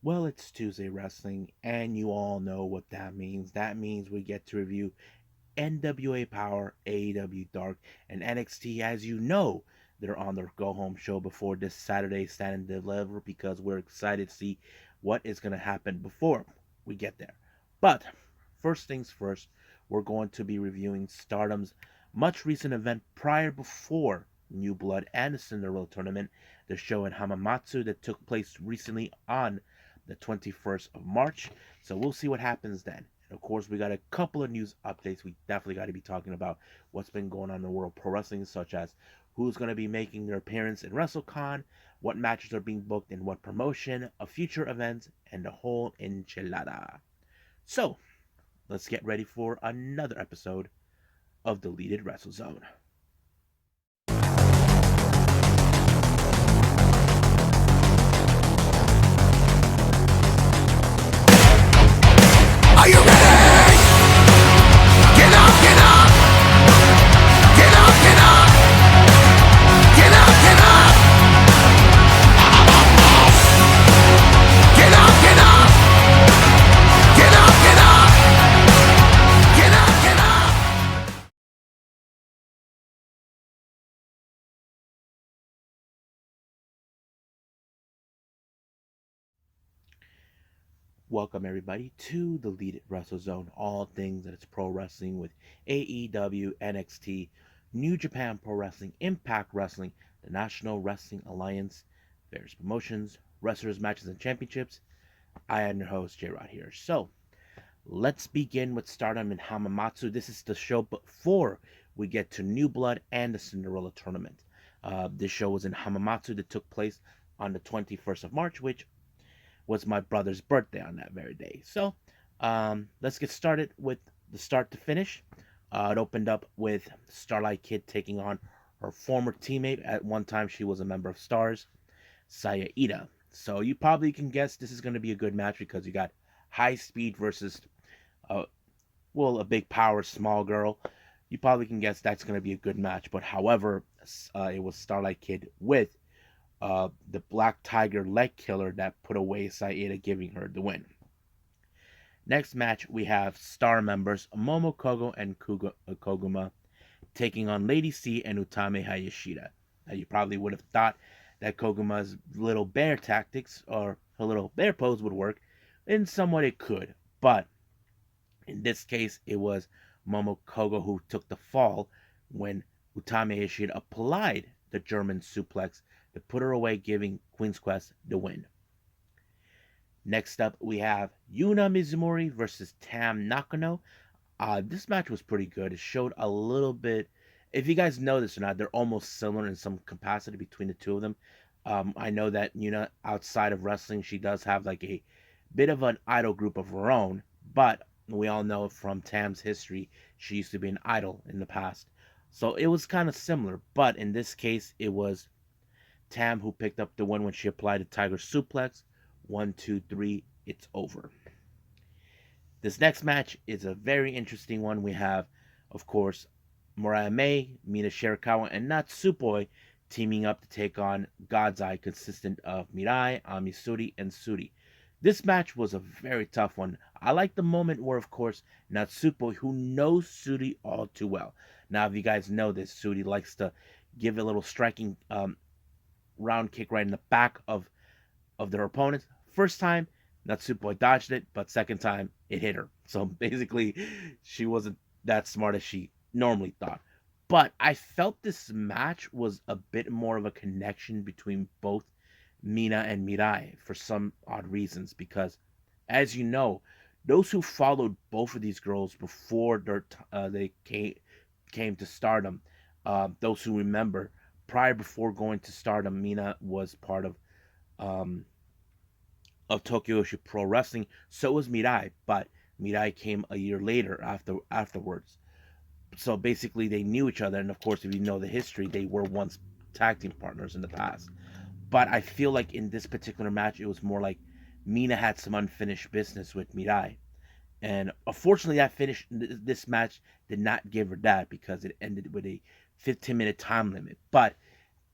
Well, it's Tuesday Wrestling, and you all know what that means. That means we get to review NWA Powerrr, AEW Dark, and NXT. As you know, they're on their go home show before this Saturday Stand and Deliver because we're excited to see what is going to happen before we get there. But first things first, we're going to be reviewing Stardom's much recent event before New Blood and the Cinderella tournament, the show in Hamamatsu that took place recently on the 21st of March. So we'll see what happens then. And of course, we got a couple of news updates. We definitely got to be talking about what's been going on in the world of pro wrestling, such as who's going to be making their appearance in WrestleCon, what matches are being booked in what promotion, a future event, and the whole enchilada. So let's get ready for another episode of Deleted Wrestle Zone. Are you ready? Get up, get up! Get up, get up! Get up, get up! Get up, get up! Get up, get up! Get up, get up! Welcome everybody to the Deleted Wrestle Zone, all things that it's pro wrestling with AEW, NXT, New Japan Pro Wrestling, Impact Wrestling, the National Wrestling Alliance, various promotions, wrestlers, matches, and championships. I am your host, J Rod here. So let's begin with Stardom and Hamamatsu. This is the show before we get to New Blood and the Cinderella tournament. This show was in Hamamatsu that took place on the 21st of March, which was my brother's birthday on that very day. So let's get started with the start to finish. It opened up with Starlight Kid taking on her former teammate. At one time, she was a member of Stars, Saya Ida. So you probably can guess this is going to be a good match because you got high speed versus, uh, a big power, small girl. You probably can guess that's going to be a good match. But however, it was Starlight Kid with the Black Tiger leg killer that put away Saida, giving her the win. Next match, we have Star members Momo Kogo and Koguma taking on Lady C and Utame Hayashida. Now, you probably would have thought that Koguma's little bear tactics or her little bear pose would work, and somewhat it could, but in this case, it was Momo Kogo who took the fall when Utame Hayashida applied the German suplex to put her away, giving Queen's Quest the win. Next up, we have Yuna Mizumori versus Tam Nakano. This match was pretty good. It showed a little bit. If you guys know this or not, they're almost similar in some capacity between the two of them. I know that Yuna, outside of wrestling, she does have like a bit of an idol group of her own, but we all know from Tam's history, she used to be an idol in the past. So it was kind of similar, but in this case, it was Tam who picked up the win when she applied the Tiger Suplex. 1, 2, 3, it's over. This next match is a very interesting one. We have, of course, Mariah May, Mina Shirakawa, and Natsupoi teaming up to take on God's Eye, consistent of Mirai, Amisuri, and Suri. This match was a very tough one. I like the moment where, of course, Natsupoi, who knows Suri all too well. Now, if you guys know this, Suri likes to give a little striking round kick right in the back of their opponent. First time, Natsupoi dodged it, but second time, it hit her. So basically, she wasn't that smart as she normally thought. But I felt this match was a bit more of a connection between both Mina and Mirai for some odd reasons. Because, as you know, those who followed both of these girls before they came to Stardom, those who remember, before going to Stardom, Mina was part um, of Tokyo Pro Wrestling. So was Mirai, but Mirai came a year later afterwards. So basically, they knew each other, and of course, if you know the history, they were once tag team partners in the past. But I feel like in this particular match, it was more like Mina had some unfinished business with Mirai, and unfortunately, this match did not give her that because it ended with a 15-minute time limit. But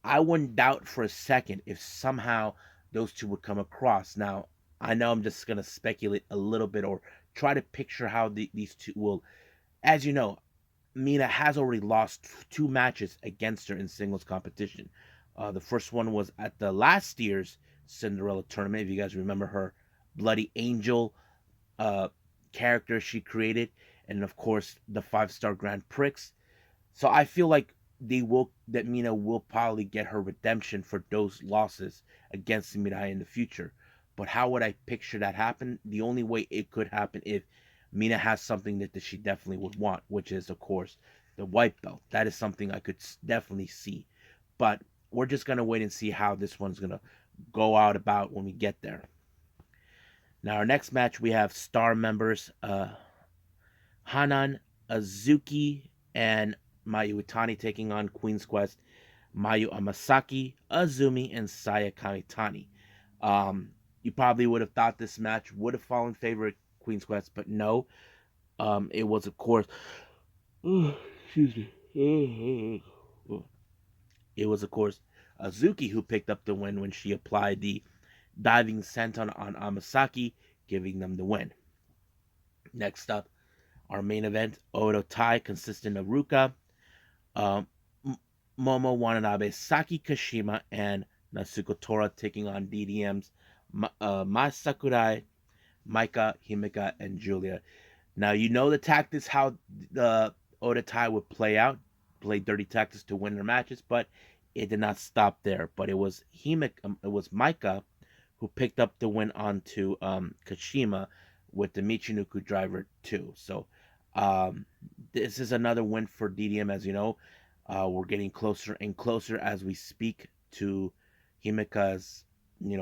I wouldn't doubt for a second if somehow those two would come across. Now, I know I'm just gonna speculate a little bit or try to picture how these two will. As you know, Mina has already lost two matches against her in singles competition. The first one was at the last year's Cinderella tournament. If you guys remember her Bloody Angel uh, character she created, and of course the 5-star Grand Prix. So I feel like that Mina will probably get her redemption for those losses against Mirai in the future. But how would I picture that happen? The only way it could happen if Mina has something that she definitely would want, which is of course the white belt. That is something I could definitely see. But we're just gonna wait and see how this one's gonna go out about when we get there. Now our next match we have star members Hanan Azuki and Mayu Itani taking on Queen's Quest, Mayu Amasaki, Azumi, and Saya Kamitani. You probably would have thought this match would have fallen in favor of Queen's Quest, but no. It was, of course, excuse me. It was, of course, Azuki who picked up the win when she applied the diving senton on Amasaki, giving them the win. Next up, our main event, Odo Tai, consistent of Ruka, um, Momo Watanabe, Saki Kashima, and Natsuko Tora taking on DDM's Mai Sakurai, Maika, Himeka, and Julia. Now, you know the tactics how the Odo Tai would play out, play dirty tactics to win their matches, but it did not stop there. But it was it was Maika who picked up the win onto Kashima with the Michinoku driver too. So this is another win for DDM. As you know, we're getting closer and closer as we speak to Himeka's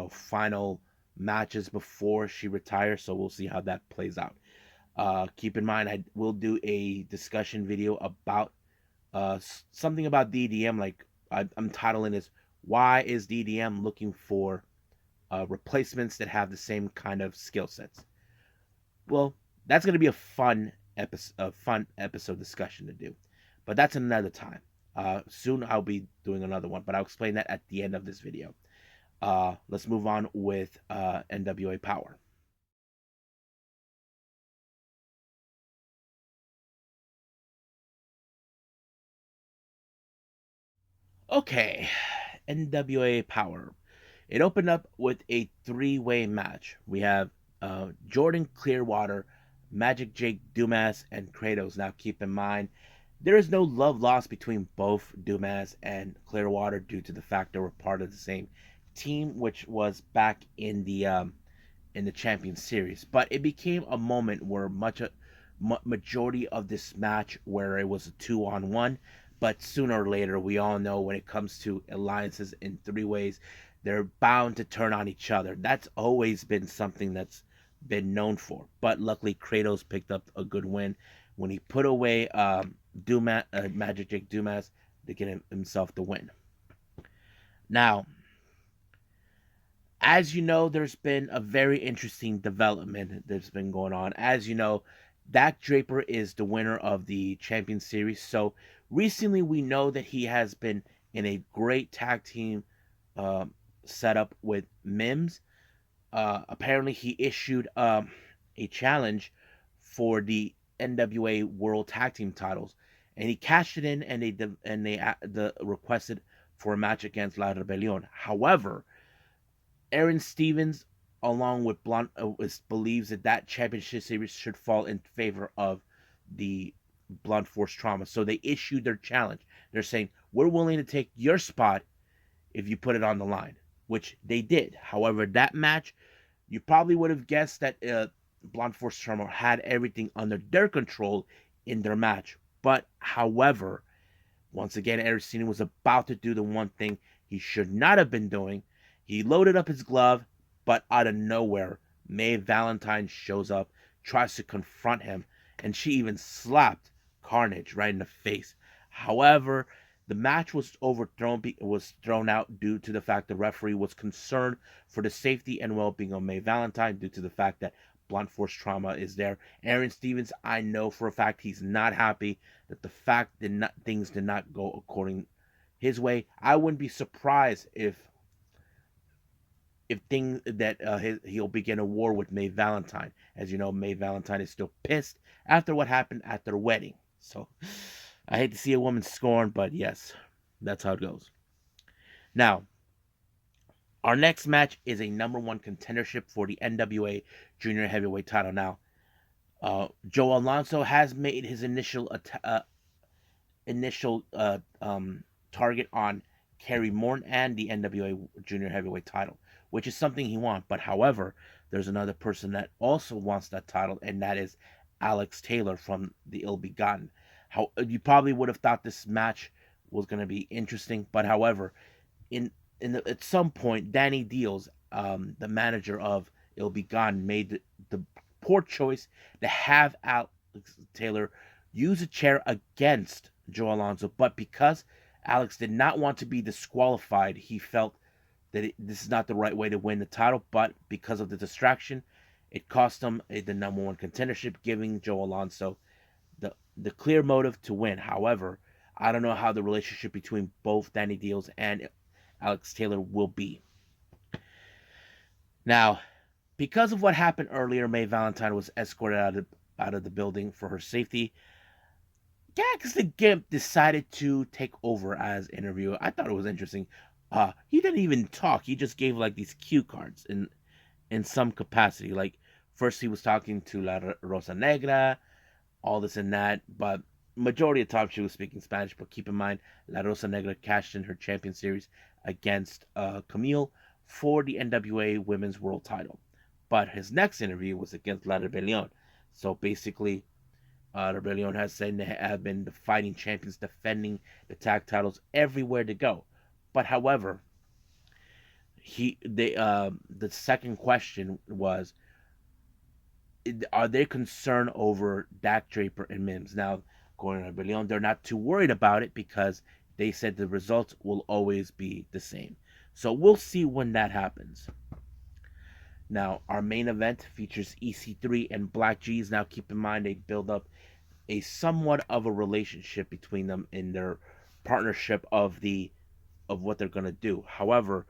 final matches before she retires. So we'll see how that plays out. Keep in mind, I will do a discussion video about something about DDM. Like I'm titling this, "Why is DDM looking for replacements that have the same kind of skill sets?" Well, that's going to be a fun episode discussion to do, but that's another time. Soon I'll be doing another one, but I'll explain that at the end of this video. Let's move on with NWA Powerrr. Okay, NWA Powerrr. It opened up with a three-way match. We have Jordan Clearwater, Magic Jake Dumas, and Kratos. Now, keep in mind, there is no love lost between both Dumas and Clearwater due to the fact they were part of the same team, which was back in the Champion Series. But it became a moment where majority of this match where it was a 2-on-1. But sooner or later, we all know when it comes to alliances in three ways, they're bound to turn on each other. That's always been something that's been known for. But luckily, Kratos picked up a good win when he put away Magic Jake Dumas to get himself the win. Now, as you know, there's been a very interesting development that's been going on. As you know, Dak Draper is the winner of the Champion Series. So recently, we know that he has been in a great tag team setup with Mims. Apparently, he issued a challenge for the NWA World Tag Team titles, and he cashed it in, and they requested for a match against La Rebellion. However, Aaron Stevens, along with Blunt, believes that championship series should fall in favor of the Blunt Force Trauma. So they issued their challenge. They're saying, we're willing to take your spot if you put it on the line, which they did. However, that match, you probably would have guessed that Blunt Force Trauma had everything under their control in their match. But, however, once again, Aaron Stevens was about to do the one thing he should not have been doing. He loaded up his glove, but out of nowhere, Mae Valentine shows up, tries to confront him, and she even slapped Carnage right in the face. However, the match was thrown out due to the fact the referee was concerned for the safety and well-being of Mae Valentine due to the fact that Blunt Force Trauma is there. Aaron Stevens, I know for a fact he's not happy that things did not go according his way. I wouldn't be surprised if if things that he'll begin a war with May Valentine. As you know, May Valentine is still pissed after what happened at their wedding. So I hate to see a woman scorned, but yes, that's how it goes. Now, our next match is a number one contendership for the NWA Junior Heavyweight title. Now, Joe Alonso has made his initial target on Kerry Morton and the NWA Junior Heavyweight title, which is something he wants. But however, there's another person that also wants that title, and that is Alex Taylor from the Ill Begotten. How you probably would have thought this match was going to be interesting, but however, in at some point, Danny Deals, the manager of Ill Begotten, made the poor choice to have Alex Taylor use a chair against Joe Alonso, but because Alex did not want to be disqualified, he felt that this is not the right way to win the title. But because of the distraction, it cost him the number one contendership, giving Joe Alonso the clear motive to win. However, I don't know how the relationship between both Danny Deals and Alex Taylor will be. Now, because of what happened earlier, May Valentine was escorted out of the building for her safety. Gax the Gimp decided to take over as interviewer. I thought it was interesting. He didn't even talk. He just gave like these cue cards in some capacity. Like first he was talking to La Rosa Negra, all this and that, but majority of the time she was speaking Spanish. But keep in mind, La Rosa Negra cashed in her champion series against Camille for the NWA Women's World Title. But his next interview was against La Rebellion. So basically, Rebellion has said they have been the fighting champions, defending the tag titles everywhere to go. But however, the second question was, are they concerned over Dak Draper and Mims? Now, according to Rebellion, they're not too worried about it because they said the results will always be the same. So we'll see when that happens. Now, our main event features EC3 and Black G's. Now, keep in mind they build up a somewhat of a relationship between them in their partnership of what they're gonna do. However,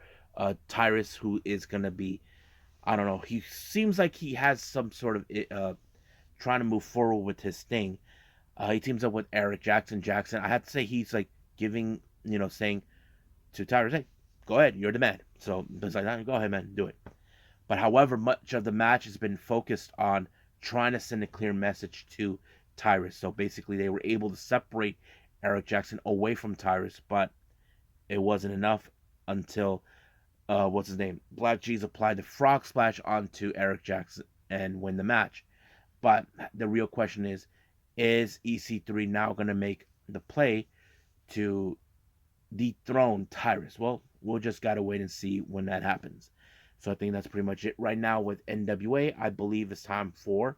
Tyrus, who is gonna be, I don't know, he seems like he has some sort of trying to move forward with his thing. He teams up with Eric Jackson. I have to say he's like giving, saying to Tyrus, hey, go ahead, you're the man. So it's like, go ahead, man, do it. But however, much of the match has been focused on trying to send a clear message to Tyrus. So basically, they were able to separate Eric Jackson away from Tyrus, but it wasn't enough until what's his name? Black G's applied the frog splash onto Eric Jackson and win the match. But the real question is EC3 now going to make the play to dethrone Tyrus? Well, we'll just got to wait and see when that happens. So I think that's pretty much it right now with NWA. I believe it's time for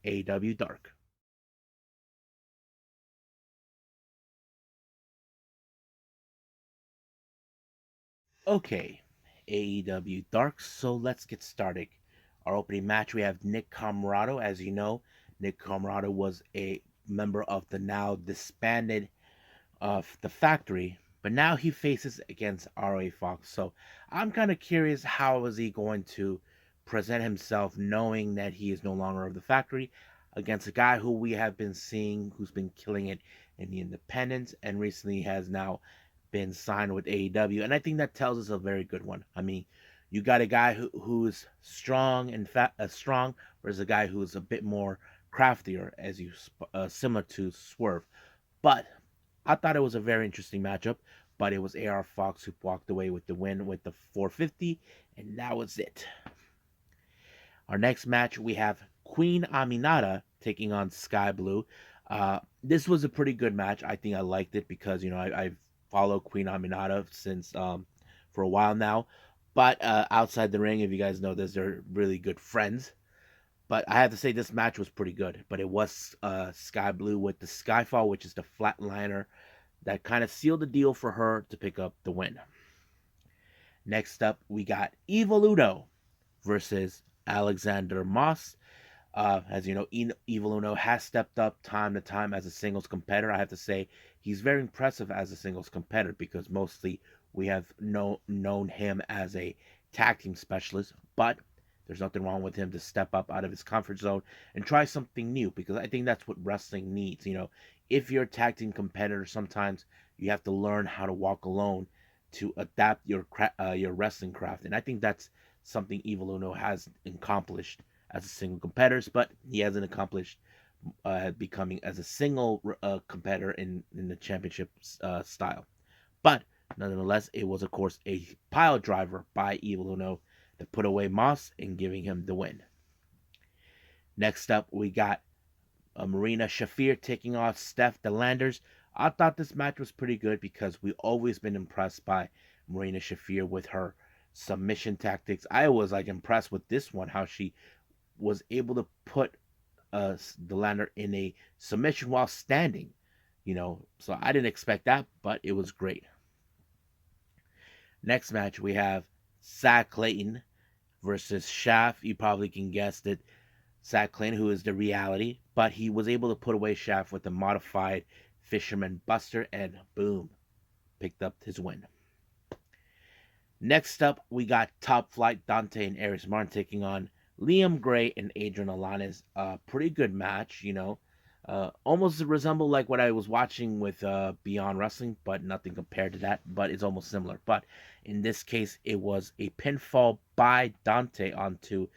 AEW Dark. Okay, AEW Dark. So let's get started. Our opening match, we have Nick Comoroto. As you know, Nick Comoroto was a member of the now disbanded the Factory, but now he faces against RA Fox. So I'm kind of curious, how is he going to present himself knowing that he is no longer of the Factory against a guy who we have been seeing who's been killing it in the independents and recently has now been signed with AEW. And I think that tells us a very good one. I mean, you got a guy who's strong and strong, versus a guy who's a bit more craftier, as you similar to Swerve. But I thought it was a very interesting matchup, but it was AR Fox who walked away with the win with the 450, and that was it. Our next match, we have Queen Aminata taking on Sky Blue. This was a pretty good match. I think I liked it because, I've followed Queen Aminata since for a while now. But outside the ring, if you guys know this, they're really good friends. But I have to say this match was pretty good. But it was Sky Blue with the Skyfall, which is the flatliner that kind of sealed the deal for her to pick up the win. Next up, we got Evil Uno versus Alexander Moss. As you know, Evil Uno has stepped up time to time as a singles competitor. I have to say he's very impressive as a singles competitor because mostly we have known him as a tag team specialist, but there's nothing wrong with him to step up out of his comfort zone and try something new, because I think that's what wrestling needs. If you're a tag team competitor, sometimes you have to learn how to walk alone to adapt your wrestling craft, and I think that's something Evil Uno has accomplished as a single competitor, but he hasn't accomplished becoming as a single competitor in the championship style. But nonetheless, it was of course a pile driver by Evil Uno that put away Moss and giving him the win. Next up, we got Marina Shafir taking off Steph Delanders. I thought this match was pretty good because we've always been impressed by Marina Shafir with her submission tactics. I was impressed with this one, how she was able to put Delander in a submission while standing. So I didn't expect that, but it was great. Next match, we have Zach Clayton versus Shaft. You probably can guess that Zach Clayton, who is the reality, but he was able to put away Shaft with a modified Fisherman Buster, and boom, picked up his win. Next up, we got Top Flight Dante and Aries Martin taking on Liam Gray and Adrian Alanis. A pretty good match, almost resembled like what I was watching with Beyond Wrestling, but nothing compared to that, but it's almost similar. But in this case, it was a pinfall by Dante onto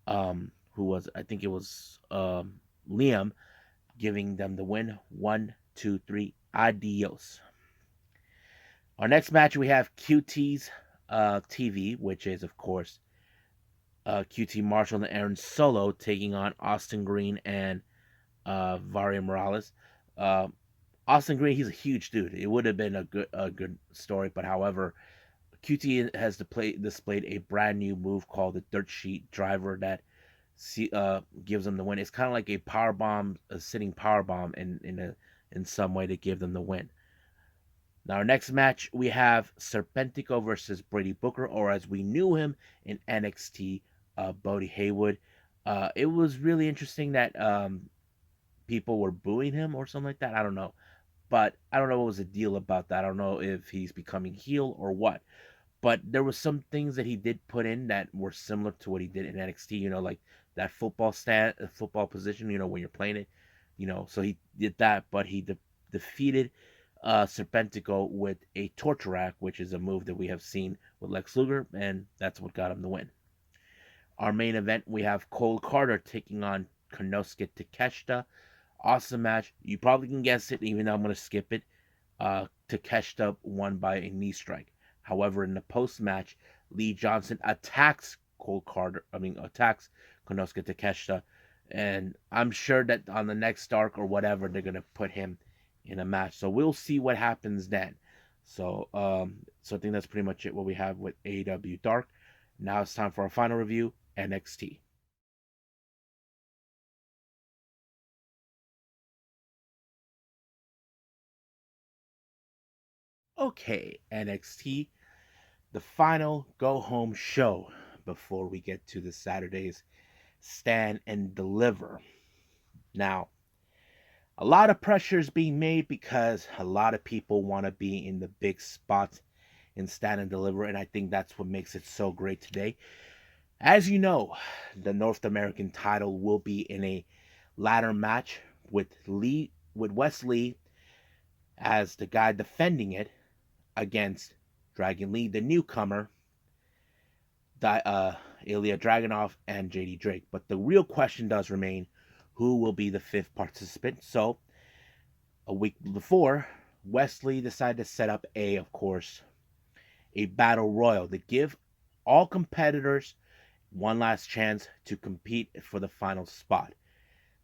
who was, I think it was Liam, giving them the win. 1, 2, 3, adios. Our next match, we have QT's TV, which is of course QT Marshall and Aaron Solo taking on Austin Green and Varia Morales. Austin Green, he's a huge dude. It would have been a good story, but however, QT has displayed a brand new move called the Dirt Sheet Driver that gives them the win. It's kind of like a sitting power bomb in some way to give them the win. Now, our next match, we have Serpentico versus Brady Booker, or as we knew him in NXT, Bodie Haywood. It was really interesting that people were booing him or something like that. I don't know. But I don't know what was the deal about that. I don't know if he's becoming heel or what. But there was some things that he did put in that were similar to what he did in NXT, like that football position, when you're playing it, so he did that, but he defeated Serpentico with a torture rack, which is a move that we have seen with Lex Luger, and that's what got him the win. Our main event, we have Cole Carter taking on Konosuke Takeshita. Awesome match. You probably can guess it, even though I'm going to skip it. Takeshita won by a knee strike. However, in the post-match, Lee Johnson attacks Konosuke Takeshita, and I'm sure that on the next Dark or whatever, they're going to put him in a match. So we'll see what happens then. So I think that's pretty much it, what we have with AEW Dark. Now it's time for our final review, NXT. Okay, NXT, the final go-home show before we get to the Saturday's Stand and Deliver. Now, a lot of pressure is being made because a lot of people want to be in the big spots in Stand and Deliver, and I think that's what makes it so great today. As you know, the North American title will be in a ladder match with Wes Lee as the guy defending it against Dragon Lee, the newcomer, Ilya Dragunov, and JD Drake. But the real question does remain, who will be the fifth participant? So, a week before, Wes Lee decided to set up a battle royal to give all competitors one last chance to compete for the final spot.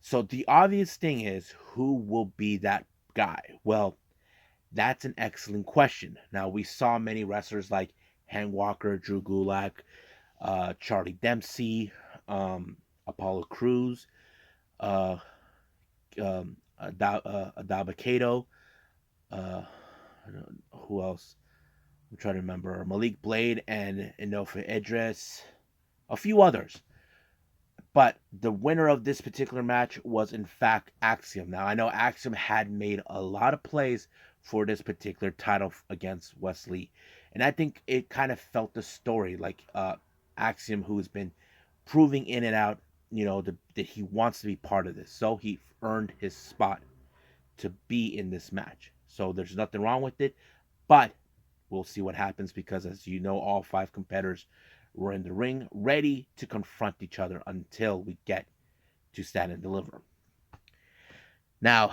So the obvious thing is, who will be that guy? Well, that's an excellent question. Now, we saw many wrestlers like Hank Walker, Drew Gulak, Charlie Dempsey, Apollo Crews, Adaba Kato, who else? I'm trying to remember. Malik Blade and Enofa Idris, a few others. But the winner of this particular match was, in fact, Axiom. Now, I know Axiom had made a lot of plays for this particular title against Wes Lee. And I think it kind of felt the story like Axiom, who's been proving in and out, that he wants to be part of this. So he earned his spot to be in this match. So there's nothing wrong with it, but we'll see what happens because, as you know, all five competitors were in the ring ready to confront each other until we get to Stand and Deliver. Now,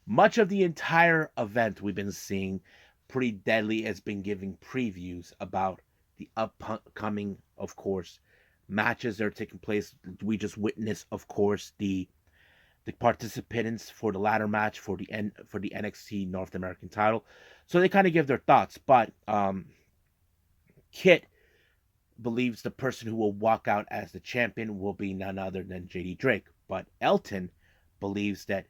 much of the entire event we've been seeing Pretty Deadly has been giving previews about the upcoming, of course, matches that are taking place. We just witnessed, of course, the participants for the ladder match for the NXT North American title. So they kind of give their thoughts, but Kit believes the person who will walk out as the champion will be none other than JD Drake, but Elton believes that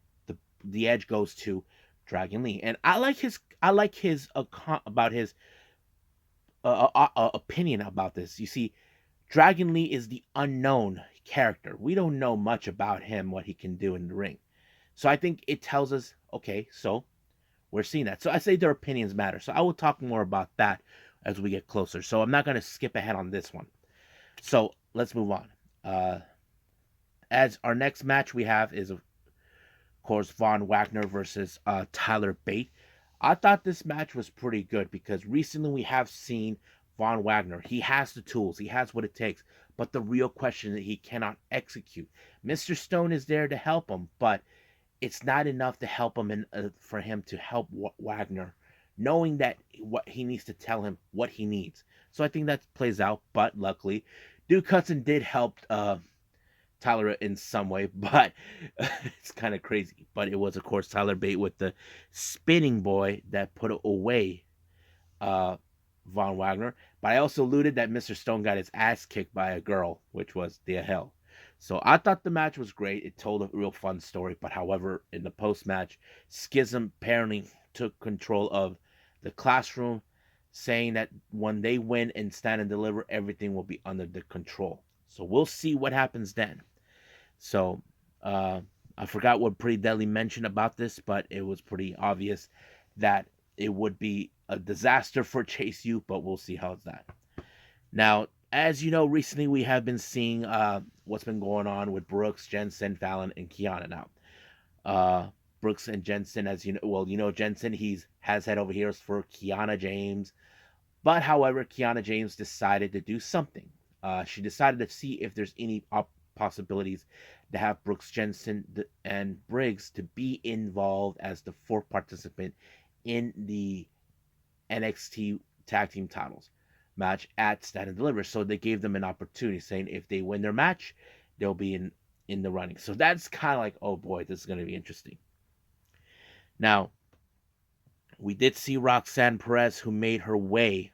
the edge goes to Dragon Lee, and I like his about his opinion about this. You see, Dragon Lee is the unknown character. We don't know much about him, what he can do in the ring. So I think it tells us, okay, so we're seeing that. So I say their opinions matter. So I will talk more about that as we get closer. So I'm not going to skip ahead on this one. So let's move on. As our next match we have is, of course, Von Wagner versus Tyler Bate. I thought this match was pretty good because recently we have seen Von Wagner. He has the tools, he has what it takes, but the real question is that he cannot execute. Mr. Stone is there to help him, but it's not enough to help him and for him to help Wagner, knowing that what he needs to tell him what he needs. So I think that plays out, but luckily, Duke Hudson did help Tyler in some way, but it's kind of crazy. But it was, of course, Tyler Bate with the spinning boy that put away uh, Von Wagner. But I also alluded that Mr. Stone got his ass kicked by a girl, which was the hell. So I thought the match was great. It told a real fun story. But however, in the post match, Schism apparently took control of the classroom, saying that when they win and Stand and Deliver, everything will be under the control. So we'll see what happens then. So uh, I forgot what Pretty Deadly mentioned about this, but it was pretty obvious that it would be a disaster for Chase U, but we'll see how it's that. Now, as you know, recently we have been seeing what's been going on with Brooks, Jensen, Fallon, and Kiana now. Brooks and Jensen, as you know, well, Jensen, he's has head over heels for Kiana James, but however, Kiana James decided to do something. She decided to see if there's any possibilities to have Brooks Jensen and Briggs to be involved as the fourth participant in the NXT tag team titles match at Stand and Deliver. So they gave them an opportunity, saying if they win their match, they'll be in the running. So that's kind of like, oh boy, this is going to be interesting. Now, we did see Roxanne Perez, who made her way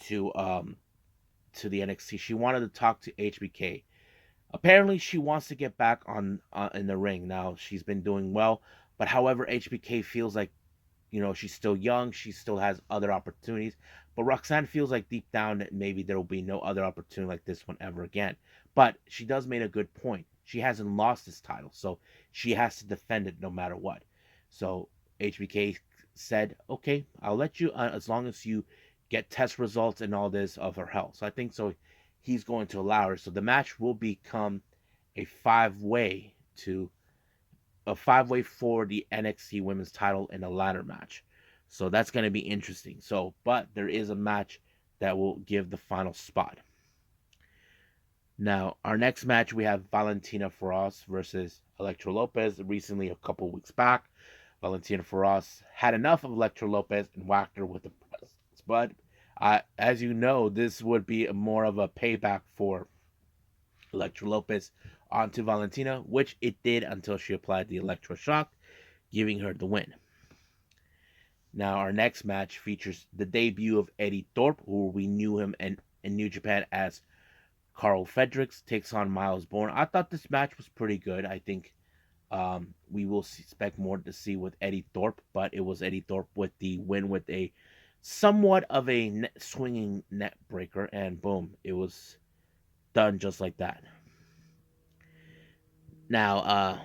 to the NXT. She wanted to talk to HBK. Apparently, she wants to get back on in the ring. Now, she's been doing well, but however, HBK feels like, she's still young. She still has other opportunities. But Roxanne feels like deep down that maybe there will be no other opportunity like this one ever again. But she does make a good point. She hasn't lost this title, so she has to defend it no matter what. So HBK said, okay, I'll let you, as long as you get test results and all this of her health. So I think so. He's going to allow her. So the match will become a five-way for the NXT Women's Title in a ladder match. So that's going to be interesting. So, but there is a match that will give the final spot. Now, our next match we have Valentina Feroz versus Elektra Lopez. Recently, a couple weeks back, Valentina Feroz had enough of Elektra Lopez and whacked her with the press. But as you know, this would be more of a payback for Elektra Lopez onto Valentina, which it did until she applied the Electro Shock, giving her the win. Now, our next match features the debut of Eddie Thorpe, who we knew him in New Japan as Carl Fredericks, takes on Miles Bourne. I thought this match was pretty good. I think we will expect more to see with Eddie Thorpe, but it was Eddie Thorpe with the win with a somewhat of a swinging net breaker, and boom, it was done just like that. Now,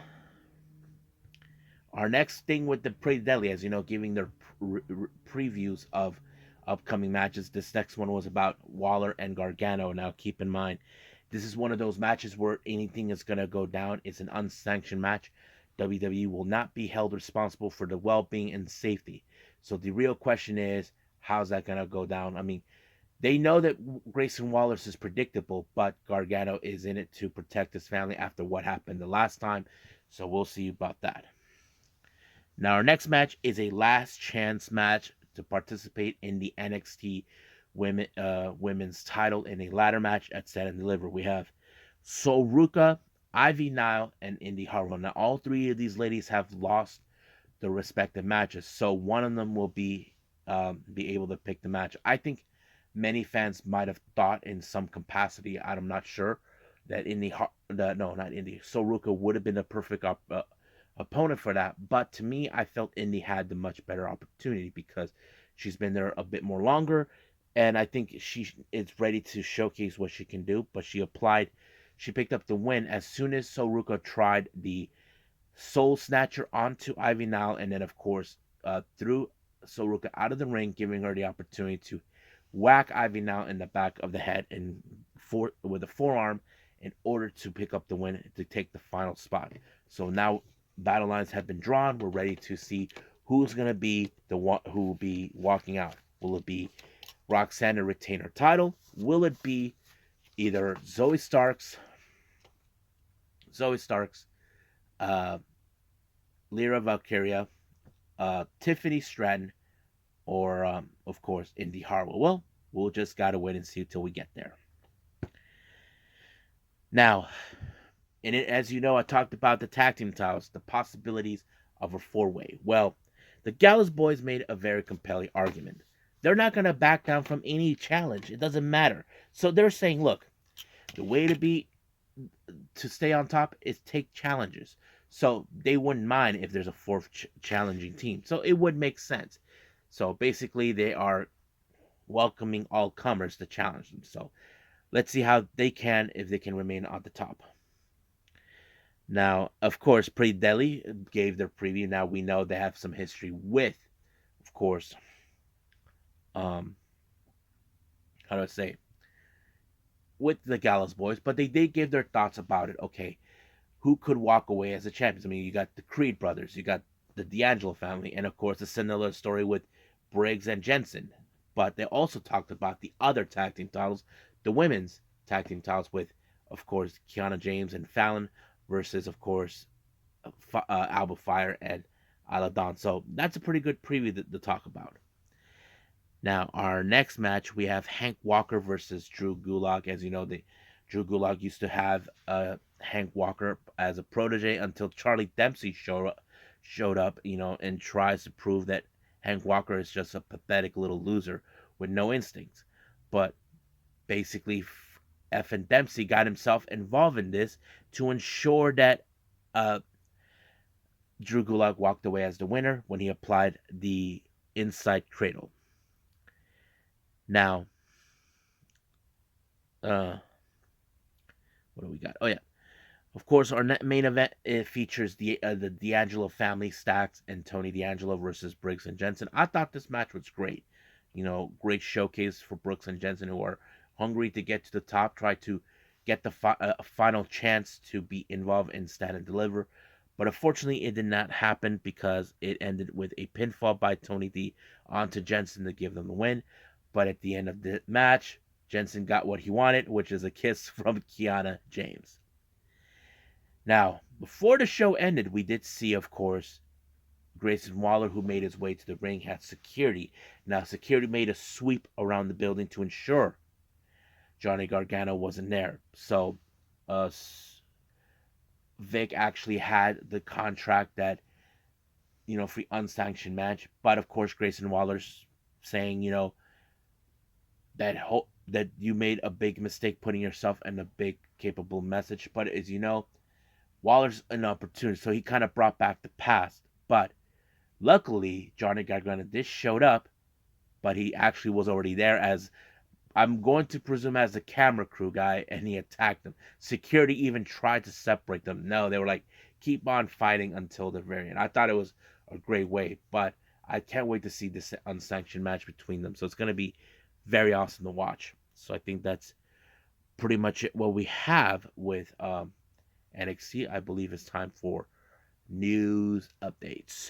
our next thing with the Pretty Deadly, as you know, giving their previews of upcoming matches. This next one was about Waller and Gargano. Now, keep in mind, this is one of those matches where anything is going to go down. It's an unsanctioned match. WWE will not be held responsible for the well-being and safety. So the real question is, how's that going to go down? I mean, they know that Grayson Wallace is predictable, but Gargano is in it to protect his family after what happened the last time. So we'll see about that. Now, our next match is a last chance match to participate in the NXT women's title in a ladder match at Stand and Deliver. We have Soruka, Ivy Nile, and Indy Hartwell. Now, all three of these ladies have lost their respective matches, so one of them will be able to pick the match. I think many fans might have thought in some capacity, I'm not sure, that Soruka would have been a perfect opponent for that. But to me, I felt Indy had the much better opportunity because she's been there a bit more longer, and I think she is ready to showcase what she can do. But she picked up the win as soon as Soruka tried the Soul Snatcher onto Ivy Nile, and then of course threw Soruka out of the ring, giving her the opportunity to whack Ivy Nile in the back of the head and with a forearm in order to pick up the win to take the final spot. So now battle lines have been drawn. We're ready to see who's going to be the one who will be walking out. Will it be Roxanne to retain her title? Will it be either Zoe Starks, Lyra Valkyria, Tiffany Stratton, or of course Indy Hartwell? Well, we'll just gotta wait and see until we get there. Now, as you know, I talked about the tag team titles, the possibilities of a four-way. Well, the Gallows Boys made a very compelling argument. They're not going to back down from any challenge. It doesn't matter. So they're saying, look, the way to stay on top is take challenges. So they wouldn't mind if there's a fourth challenging team. So it would make sense. So basically, they are welcoming all comers to challenge them. So let's see how if they can remain on the top. Now, of course, Pretty Deadly gave their preview. Now we know they have some history with, of course, how do I say, with the Gallows Boys, but they did give their thoughts about it. Okay, who could walk away as the champions? I mean, you got the Creed brothers, you got the D'Angelo family, and of course, the Cinderella story with Briggs and Jensen. But they also talked about the other tag team titles, the women's tag team titles with, of course, Kiana James and Fallon versus, of course, Alba Fire and Isla Dawn. So that's a pretty good preview to talk about. Now, our next match, we have Hank Walker versus Drew Gulak. As you know, Drew Gulak used to have Hank Walker as a protege until Charlie Dempsey showed up, and tries to prove that Hank Walker is just a pathetic little loser with no instincts. But basically, F and Dempsey got himself involved in this to ensure that Drew Gulak walked away as the winner when he applied the inside cradle. Now, what do we got? Oh yeah, of course, our main event, it features the D'Angelo family, Stacks and Tony D'Angelo versus Briggs and Jensen. I thought this match was great. Great showcase for Brooks and Jensen, who are hungry to get to the top, try to get the final chance to be involved in Stand and Deliver. But unfortunately, it did not happen because it ended with a pinfall by Tony D onto Jensen to give them the win. But at the end of the match, Jensen got what he wanted, which is a kiss from Kiana James. Now, before the show ended, we did see, of course, Grayson Waller, who made his way to the ring, had security. Now, security made a sweep around the building to ensure Johnny Gargano wasn't there. So, Vic actually had the contract that, for unsanctioned match. But, of course, Grayson Waller's saying, that you made a big mistake putting yourself in a big capable message. But as you know, Waller's an opportunity, so he kind of brought back the past. But luckily, Johnny Gargano did showed up, but he actually was already there as, I'm going to presume, as a camera crew guy, and he attacked them. Security even tried to separate them. No, they were like, keep on fighting until the very end. I thought it was a great way, but I can't wait to see this unsanctioned match between them. So it's going to be very awesome to watch. So I think that's pretty much it. What we have with NXT, I believe it's time for news updates.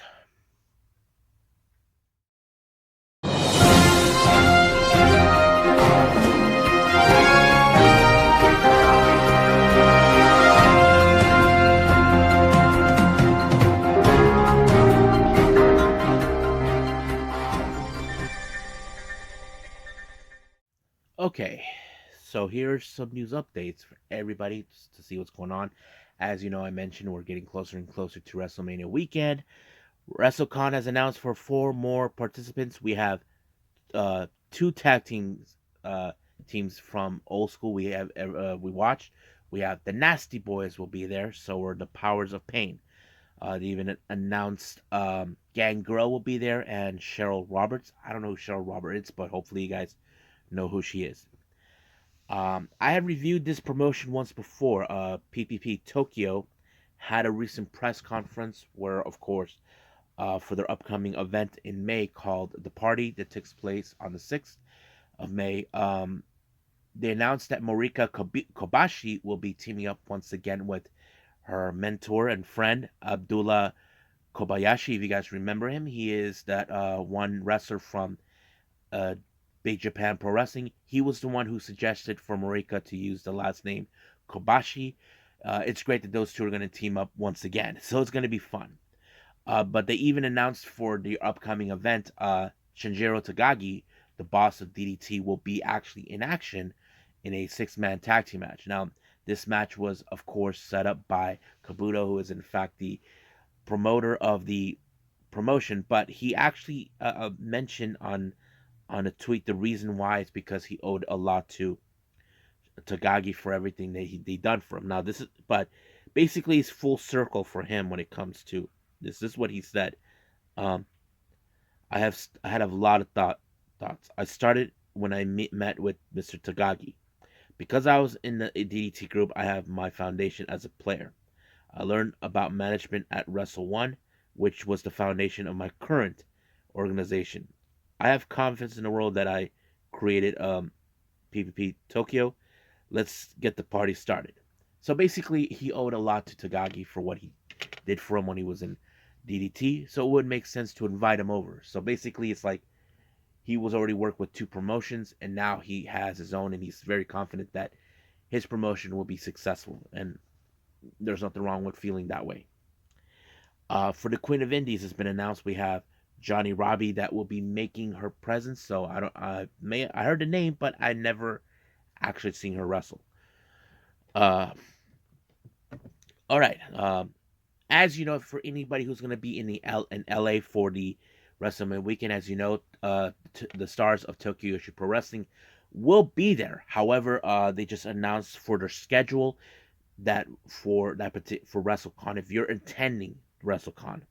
Okay, so here's some news updates for everybody to see what's going on. As you know, I mentioned we're getting closer and closer to WrestleMania weekend. WrestleCon has announced for 4 more participants. We have two tag teams from old school. We watched. We have the Nasty Boys will be there. So are the Powers of Pain. They even announced Gangrel will be there and Cheryl Roberts. I don't know who Cheryl Roberts is, but hopefully you guys know who she is. I had reviewed this promotion once before. P.P.P. Tokyo had a recent press conference where, of course, for their upcoming event in May called The Party that takes place on the 6th of May. They announced that Morika Kobashi will be teaming up once again with her mentor and friend, Abdullah Kobayashi. If you guys remember him, he is that one wrestler from uh, Big Japan Pro Wrestling. He was the one who suggested for Morika to use the last name Kobashi. It's great that those two are going to team up once again, so it's going to be fun. But they even announced for the upcoming event, Shinjiro Tagagi, the boss of DDT, will be actually in action in a 6-man tag team match. Now, this match was, of course, set up by Kabuto, who is in fact the promoter of the promotion, but he actually mentioned on a tweet the reason why is because he owed a lot to Tagagi for everything that they done for him. Now but basically it's full circle for him when it comes to this. This is what he said. Um, I had a lot of thoughts. I started when I met with Mr. Tagagi. Because I was in the DDT group, I have my foundation as a player. I learned about management at Wrestle One, which was the foundation of my current organization. I have confidence in the world that I created P.P.P. Tokyo. Let's get the party started. So basically, he owed a lot to Tagagi for what he did for him when he was in DDT. So it would make sense to invite him over. So basically, it's like he was already worked with 2 promotions, and now he has his own, and he's very confident that his promotion will be successful. And there's nothing wrong with feeling that way. For the Queen of Indies, it's been announced we have Johnny Robbie that will be making her presence. So I heard the name, but I never actually seen her wrestle. Uh, all right. As you know, for anybody who's going to be in LA for the WrestleMania weekend, as you know, the stars of Tokyo Yoshi Pro Wrestling will be there. However, they just announced for their schedule that for WrestleCon, if you're attending WrestleCon,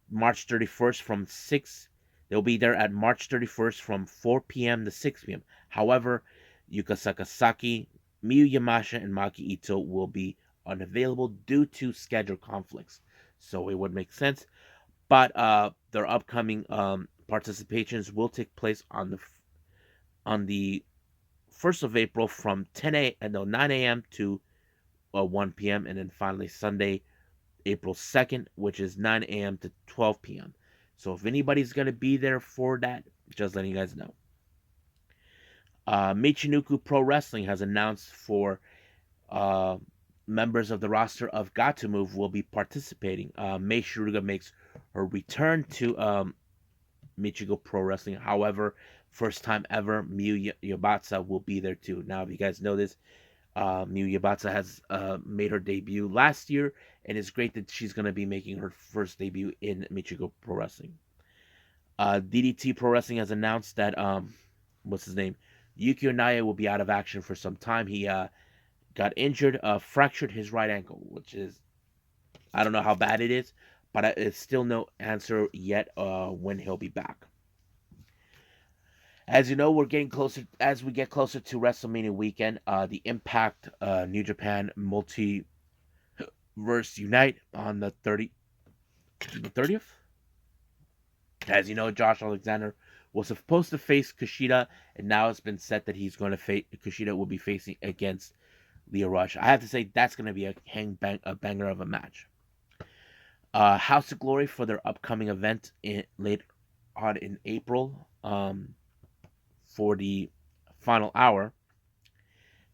March 31st from 6, they'll be there at March 31st from 4 p.m. to 6 p.m. However, Yuka Sakazaki, Miyu Yamashita, and Maki Ito will be unavailable due to schedule conflicts. So it would make sense. But their upcoming participations will take place on the 1st of April from 9 a.m. to 1 p.m. and then finally Sunday, April 2nd, which is 9 a.m. to 12 p.m. So if anybody's going to be there for that, just letting you guys know. Michinoku Pro Wrestling has announced for members of the roster of Gatoh Move will be participating. Mei Shiruga makes her return to Michinoku Pro Wrestling. However, first time ever, Miyu Yabatsa will be there too. Now, if you guys know this, Miyu Yabatsa has made her debut last year, and it's great that she's going to be making her first debut in Michinoku Pro Wrestling. DDT Pro Wrestling has announced that, what's his name? Yukio Naya will be out of action for some time. He got injured, fractured his right ankle, which is, I don't know how bad it is, but it's still no answer yet when he'll be back. As you know, we're getting closer. As we get closer to WrestleMania weekend, the Impact New Japan Multiverse Unite on the 30th. As you know, Josh Alexander was supposed to face Kushida, and now it's been said that he's going to face Kushida will be facing against Lio Rush. I have to say that's going to be a banger of a match. House of Glory for their upcoming event late on in April for the final hour.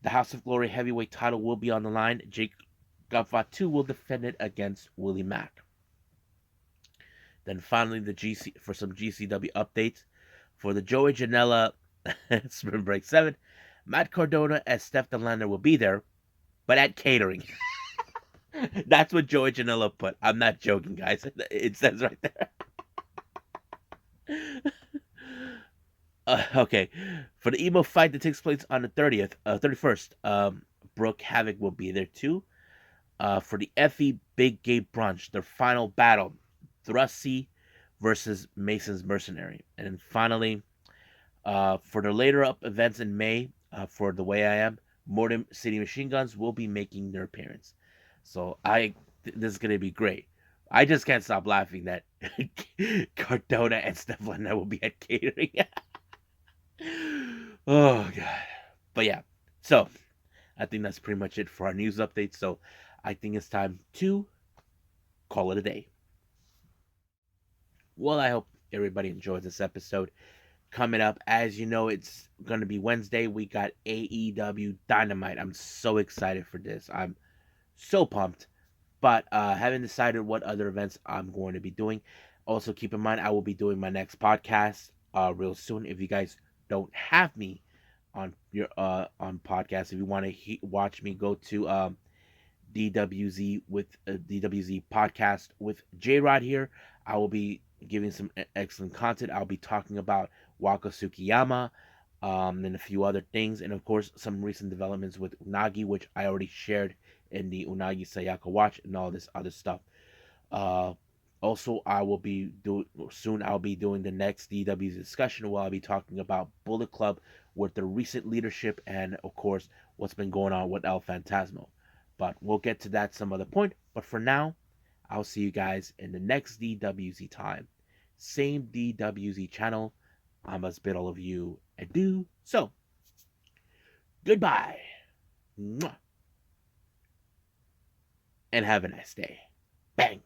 The House of Glory heavyweight title will be on the line. Jake Fatu will defend it against Willie Mack. Then finally, the GC for some GCW updates for the Joey Janela Spring Break 7. Matt Cardona as Steph Delander will be there, but at catering. That's what Joey Janela put. I'm not joking, guys. It says right there. Okay, for the emo fight that takes place on the 31st, Brooke Havoc will be there too. For the FE Big Gate Brunch, their final battle, Thrusty versus Mason's Mercenary. And then finally, for the later up events in May, for The Way I Am, Morton City Machine Guns will be making their appearance. So this is gonna be great. I just can't stop laughing that Cardona and Stefan will be at catering. Oh god. But yeah, so I think that's pretty much it for our news update. So I think it's time to call it a day. Well, I hope everybody enjoys this episode. Coming up, as you know, it's going to be Wednesday. We got AEW Dynamite. I'm so excited for this. I'm so pumped. But haven't decided what other events I'm going to be doing. Also, keep in mind, I will be doing my next podcast real soon. If you guys don't have me on your on podcast, if you want to watch me, go to DWZ with DWZ podcast with J Rod here. I will be giving some excellent content. I'll be talking about Waka Tsukiyama, and a few other things, and of course some recent developments with Unagi, which I already shared in the Unagi Sayaka Watch and all this other stuff. Also, I'll be doing the next DWZ discussion where I'll be talking about Bullet Club with the recent leadership and of course what's been going on with El Fantasmo. But we'll get to that some other point. But for now, I'll see you guys in the next DWZ time. Same DWZ channel. I must bid all of you adieu. So, goodbye. Mwah. And have a nice day. Bang.